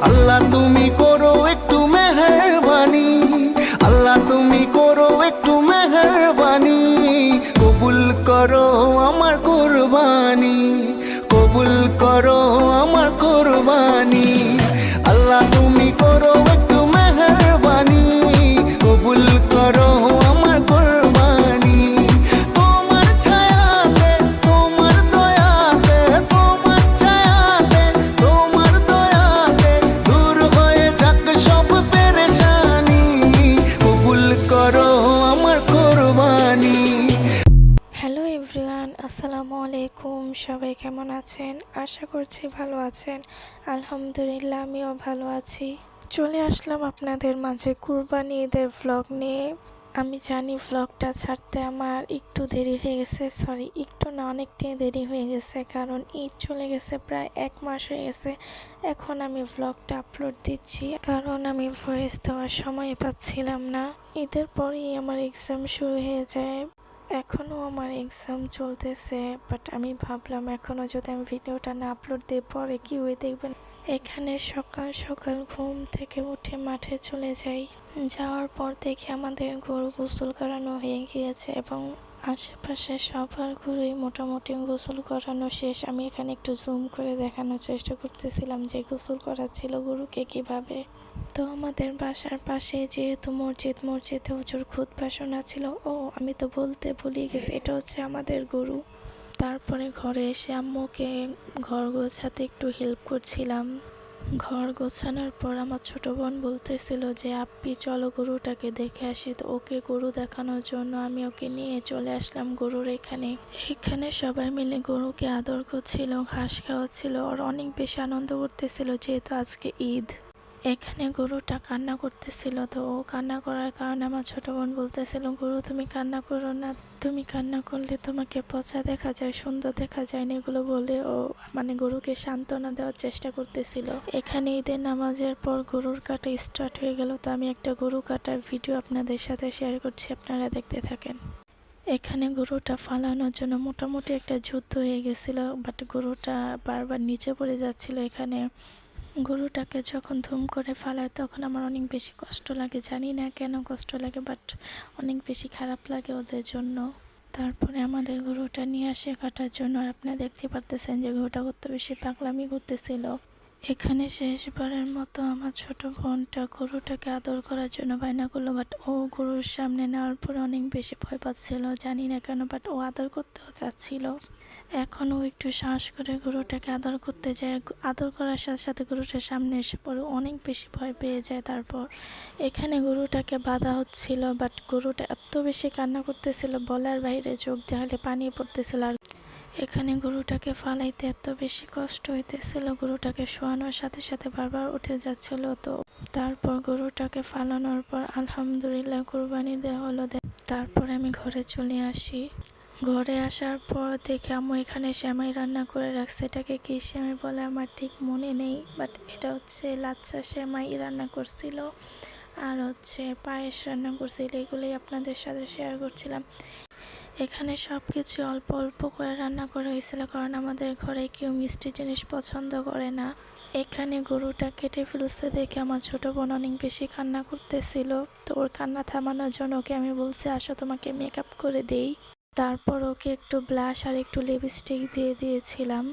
আল্লাহ তুমি করো একটু মেহেরবানি, আল্লাহ তুমি করো একটু মেহেরবানি, কবুল করো আমার কুরবানি, কবুল করো আমার কুরবানি। আল্লাহ তুমি করো একটু মেহেরবানি, কবুল করো আমার কুরবানি। তোমার ছায়াতে, তোমার দয়াতে, তোমার ছায়াতে, তোমার দয়াতে দূর হয়ে যাক সব পেরেশানি, কবুল করো আমার কুরবানি। হ্যালো এভরিওয়ান, আসসালামু আলাইকুম। সবাই কেমন আছেন? আশা করছি ভালো আছেন। আলহামদুলিল্লাহ আমিও ভালো আছি। চলে আসলাম আপনাদের মাঝে কুরবানি ঈদের ভ্লগ নিয়ে। আমি জানি ভ্লগটা ছাড়তে আমার একটু দেরি হয়ে গেছে, একটু না, অনেকটাই দেরি হয়ে গেছে, কারণ ঈদ চলে গেছে, প্রায় 1 মাস হয়ে গেছে। এখন আমি ভ্লগটা আপলোড দিচ্ছি কারণ আমি ভয়েস দেওয়ার সময় পাচ্ছিলাম না। ঈদের পরেই আমার এক্সাম শুরু হয়ে যায়। এখনও আমার এক্সাম চলতেছে, বাট আমি ভাবলাম এখনও যদি আমি ভিডিওটা না আপলোড দিয়ে পরে কেউই দেখবেন। এখানে সকাল সকাল ঘুম থেকে উঠে মাঠে চলে যাই। যাওয়ার পর দেখি আমাদের গরু গোসল করানো হয়ে গিয়েছে এবং আশেপাশে সবার গরুই মোটামুটি গোসল করানো শেষ। আমি এখানে একটু জুম করে দেখানোর চেষ্টা করতেছিলাম যে গোসল করাচ্ছিল গরুকে কিভাবে। তো আমাদের বাসার পাশে যেহেতু মসজিদে হুজুর খুতবা শোনা ছিল। ও আমি তো বলতে ভুলে গেছি, এটা হচ্ছে আমাদের গরু। তারপরে ঘরে এসে আম্মুকে ঘর গোছাতে একটু হেল্প করছিলাম। ঘর গোছানোর পর আমার ছোট বোন বলতেছিল যে আপ্পি চলো গরুটাকে দেখে আসি। তো ওকে গরু দেখানোর জন্য আমি ওকে নিয়ে চলে আসলাম গরুর এখানে সবাই মিলে গরুকে আদর করছিল, ঘাস খাওয়াচ্ছিল, আর অনেক বেশি আনন্দ করতেছিল যেহেতু আজকে ঈদ। এখানে গরুটা কান্না করতেছিল, তো ও কান্না করার কারণে আমার ছোট বোন বলতেছিল, গরু তুমি কান্না করো না, তুমি কান্না করলে তোমাকে পচা দেখা যায়, সুন্দর দেখা যায় না, এগুলো বলে ও গরুকে সান্ত্বনা দেওয়ার চেষ্টা করতেছিল। এখানে ঈদের নামাজের পর গরুর কাটা স্টার্ট হয়ে গেল। তো আমি একটা গরু কাটার ভিডিও আপনাদের সাথে শেয়ার করছি, আপনারা দেখতে থাকেন। এখানে গরুটা ফালানোর জন্য মোটামুটি একটা যুদ্ধ হয়ে গেছিল, বাট গরুটা বারবার নিচে পড়ে যাচ্ছিল। এখানে গরুটাকে যখন ধুম করে ফালায় তখন আমার অনেক বেশি কষ্ট লাগে, জানি না কেন কষ্ট লাগে, বাট অনেক বেশি খারাপ লাগে ওদের জন্য। তারপরে আমাদের গরুটা নিয়ে আসে কাটার জন্য, আর আপনারা দেখতে পারতেছেন যে গরুটা কত বেশি পাগলামি করতেছিল। এখানে শেষবারের মতো আমার ছোট বোনটা গরুটাকে আদর করার জন্য বায়না করলো, বাট ও গরুর সামনে নেওয়ার পরে অনেক বেশি ভয় পাচ্ছিল, জানি না কেন, বাট ও আদর করতেও চাচ্ছিল। এখনও একটু সাহস করে গরুটাকে আদর করতে যায়, আদর করার সাথে সাথে গরুটার সামনে এসে পড়ে অনেক বেশি ভয় পেয়ে যায়। তারপর এখানে গরুটাকে বাঁধা হচ্ছিল, বাট গরুটা এত বেশি কান্না করতেছিল বলার বাইরে, চোখ দেখালে পানি পড়তেছিল। আর এখানে গরুটাকে ফালাইতে এত বেশি কষ্ট হইতেছিল, গরুটাকে শোয়ানোর সাথে সাথে বারবার উঠে যাচ্ছিল। তো তারপর গরুটাকে ফালানোর পর আলহামদুলিল্লাহ কুরবানি দেওয়া হলো। তারপর আমি ঘরে চলে আসি। ঘরে আসার পর দেখে আম্মু এখানে সেমাই রান্না করে রাখছে। এটাকে কি সেমাই বলে আমার ঠিক মনে নেই, বাট এটা হচ্ছে লাচ্ছা সেমাই রান্না করছিল, আর হচ্ছে পায়েস রান্না করছিল। এগুলোই আপনাদের সাথে শেয়ার করছিলাম। এখানে সব কিছু অল্প অল্প করে রান্না করা হয়েছিল, কারণ আমাদের ঘরে কেউ মিষ্টি জিনিস পছন্দ করে না। এখানে গরুটা কেটে ফেলছে দেখে আমার ছোট বোন অনেক বেশি কান্না করতেছিল। তো ওর কান্না থামানোর জন্য ওকে আমি বলছি আসো তোমাকে মেকআপ করে দেই। তারপর ওকে একটু ব্লাশ আর একটু লিপস্টিক দিয়ে দিয়েছিলাম।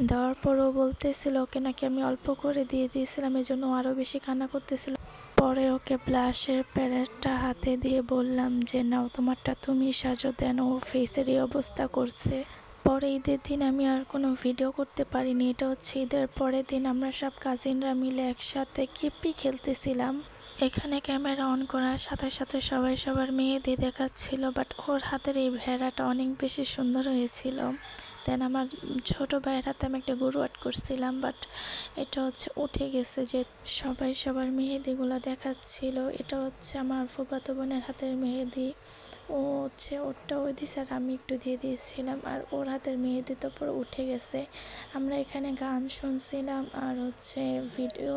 দেওয়ার পর ও বলতেছিল ওকে নাকি আমি অল্প করে দিয়ে দিয়েছিলাম, এই জন্য আরও বেশি কান্না করতেছিল। পরে ওকে ব্লাশের প্যালেটটা হাতে দিয়ে বললাম যে নাও তোমারটা তুমি সাজো, দেন ও ফেসের এই অবস্থা করছে। পরে ঈদের দিন আমি আর কোনো ভিডিও করতে পারিনি। এটা হচ্ছে ঈদের পরের দিন আমরা সব কাজিনরা মিলে একসাথে কিপ্পি খেলতেছিলাম। এখানে ক্যামেরা অন করার সাথে সাথে সবাই সবার মেহেদি দেখাচ্ছিল, বাট ওর হাতের এই ভেড়াটা অনেক বেশি সুন্দর হয়েছিল। দেন আমার ছোট ভাইয়ের হাতে আমি একটা গরু আর্ট করছিলাম, বাট এটা হচ্ছে উঠে গেছে। যে সবাই সবার মেহেদিগুলো দেখাচ্ছিল। এটা হচ্ছে আমার ফুফাতো বোনের হাতের মেহেদি। ও হচ্ছে ওরটা ওই দিছে আর আমি একটু দিয়ে দিয়েছিলাম, আর ওর হাতের মেহেদি তো পুরো উঠে গেছে। আমরা এখানে গান শুনছিলাম আর হচ্ছে ভিডিও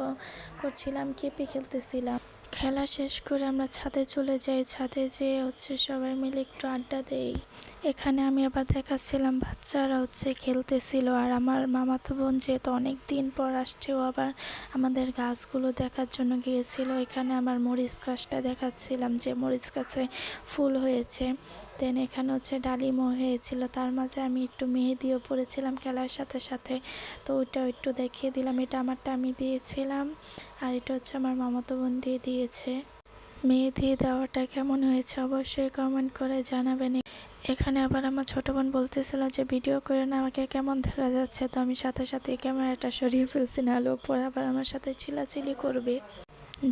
করছিলাম, কেপি খেলতেছিলাম। খেলা শেষ করে আমরা ছাদে চলে যাই। ছাদে যেয়ে সবাই মিলে একটু আড্ডা দেই। এখানে আমি আবার দেখাচ্ছিলাম বাচ্চারা খেলতেছিল, আর আমার মামাতো বোন যেহেতু অনেক দিন পর আসছে, ও আবার আমাদের গাছগুলো দেখার জন্য গিয়েছিল। এখানে আমার মরিচ গাছটা দেখাচ্ছিলাম যে মরিচ গাছে ফুল হয়েছে। দেন এখানে ডালিমও হয়েছিল, তার মাঝে আমি একটু মেহেদিও পরেছিলাম খেলার সাথে সাথে। তো ওইটাও একটু দেখিয়ে দিলাম। এটা আমারটা আমি দিয়েছিলাম, আর এটা আমার মামাতো বোন দিয়ে দিয়েছে। মেহেদি দেওয়াটা কেমন হয়েছে অবশ্যই কমেন্ট করে জানাবেন। এখানে আবার আমার ছোট বোন বলতেছিল যে ভিডিও করে না, আমাকে কেমন দেখা যাচ্ছে। তো আমি সাথে সাথে ক্যামেরাটা সরিয়ে ফেলছি, নাহলে ওপর আবার আমার সাথে চিলাচিলি করবে।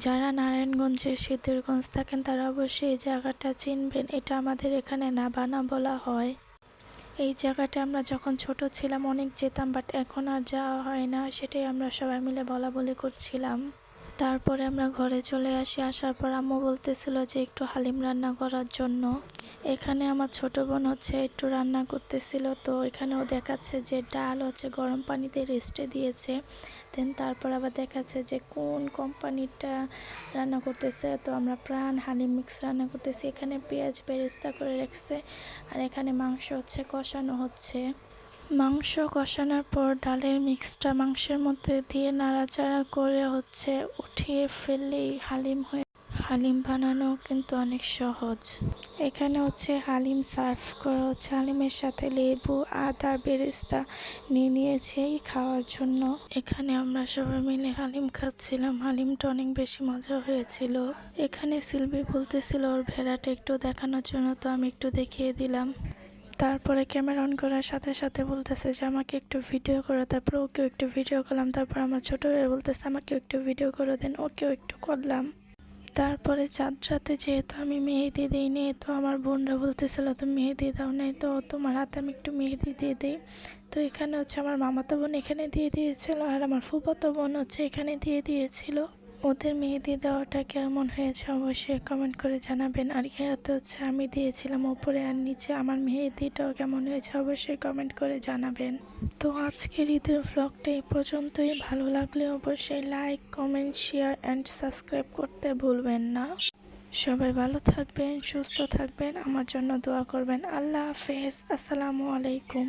যারা নারায়ণগঞ্জে সিদ্ধিরগঞ্জ থাকেন তারা অবশ্যই এই জায়গাটা চিনবেন। এটা আমাদের এখানে নাবানা বলা হয়। এই জায়গাটা আমরা যখন ছোট ছিলাম অনেক যেতাম, বাট এখন আর যাওয়া হয় না। সেটাই আমরা সবাই মিলে বলা বলি করছিলাম। তারপরে আমরা ঘরে চলে আসি। আসার পর আম্মু বলতেছিল যে একটু হালিম রান্না করার জন্য। এখানে আমার ছোট বোন একটু রান্না করতেছিল। তো এখানেও দেখাচ্ছে যে ডাল গরম পানিতে রেস্টে দিয়েছে। দেন তারপর আবার দেখাচ্ছে যে কোন কোম্পানিটা রান্না করতেছে। তো আমরা প্রাণ হালিম মিক্স রান্না করতেছি। এখানে পেঁয়াজ বেরেস্তা করে রাখছে, আর এখানে মাংস কষানো হচ্ছে। মাংস কষানোর পর ডালের মিক্সটা মাংসের মধ্যে দিয়ে নাড়াচাড়া করে উঠিয়ে ফেললেই হালিম হয়ে। হালিম বানানো কিন্তু অনেক সহজ। এখানে হালিম সার্ভ করা হালিমের সাথে লেবু, আদা, বেরেস্তা নিয়ে নিয়েছি খাওয়ার জন্য। এখানে আমরা সবাই মিলে হালিম খাচ্ছিলাম। হালিমটা অনেক বেশি মজা হয়েছিল। এখানে সিলভি বলতেছিল ওর ভেড়াটা একটু দেখানোর জন্য, তো আমি একটু দেখিয়ে দিলাম। তারপরে ক্যামেরা অন করার সাথে সাথে বলতেছে যে আমাকে একটু ভিডিও করো। তারপর ওকেও একটু ভিডিও করলাম। তারপর আমার ছোট হয়ে বলতেছে আমাকেও একটু ভিডিও করে দেন, ওকেও একটু করলাম। তারপরে চাঁদ রাতে যেহেতু আমি মেহেদি দিইনি, তো আমার বোনরা বলতেছিল তুমি মেহেদি দাও নাই, তো তোমার হাতে আমি একটু মেহেদি দিয়ে দিই। তো এখানে আমার মামাতো বোন এখানে দিয়ে দিয়েছিল, আর আমার ফুফাতো বোন এখানে দিয়ে দিয়েছিল। ওদের মেহেদি দেওয়াটা কেমন হয়েছে অবশ্যই কমেন্ট করে জানাবেন। আর এখানে আমি দিয়েছিলাম ওপরে, আর নিচে আমার মেহেদিটাও কেমন হয়েছে অবশ্যই কমেন্ট করে জানাবেন। তো আজকের ঈদের ব্লগটা এই পর্যন্তই। ভালো লাগলে অবশ্যই like, comment, share and subscribe করতে ভুলবেন না। সবাই ভালো থাকবেন, সুস্থ থাকবেন, আমার জন্য দোয়া করবেন। আল্লাহ হাফেজ, আসসালামু আলাইকুম।